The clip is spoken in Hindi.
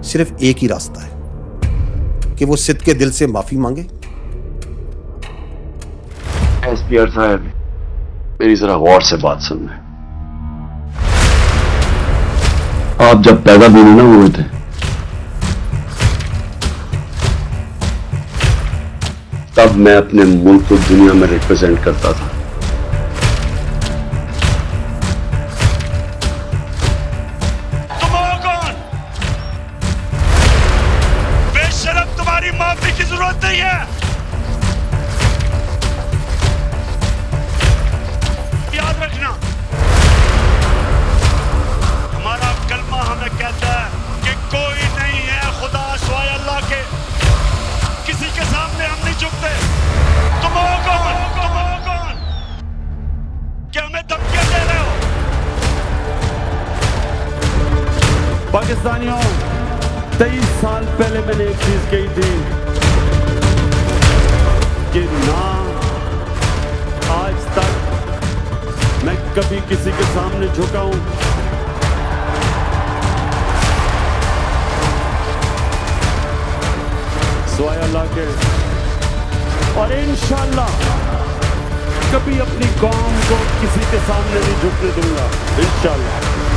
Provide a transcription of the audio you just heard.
सिर्फ एक ही रास्ता है कि वो सिद्ध के दिल से माफी मांगे। एसपीआर साहब, मेरी जरा गौर से बात सुनना। आप जब पैदा भी नहीं ना हुए थे, तब मैं अपने मुल्क को दुनिया में रिप्रेजेंट करता था। तुम हो कौन? बेशरम, तुम्हारी माफी की जरूरत नहीं है। याद रखना, हमारा कलमा हमें कहता है कि कोई नहीं है खुदा सिवाय अल्लाह के, किसी के सामने हम नहीं झुकते। तुम हो कौन? तुम हो कौन? क्या हमें धमकियां दे रहे हो? पाकिस्तानियों, 23 साल पहले मैंने एक चीज कही थी कि ना आज तक मैं कभी किसी के सामने झुका हूं, सिवाय अल्लाह के, और इंशाअल्लाह कभी अपनी कौम को किसी के सामने नहीं झुकने दूंगा, इंशाअल्लाह।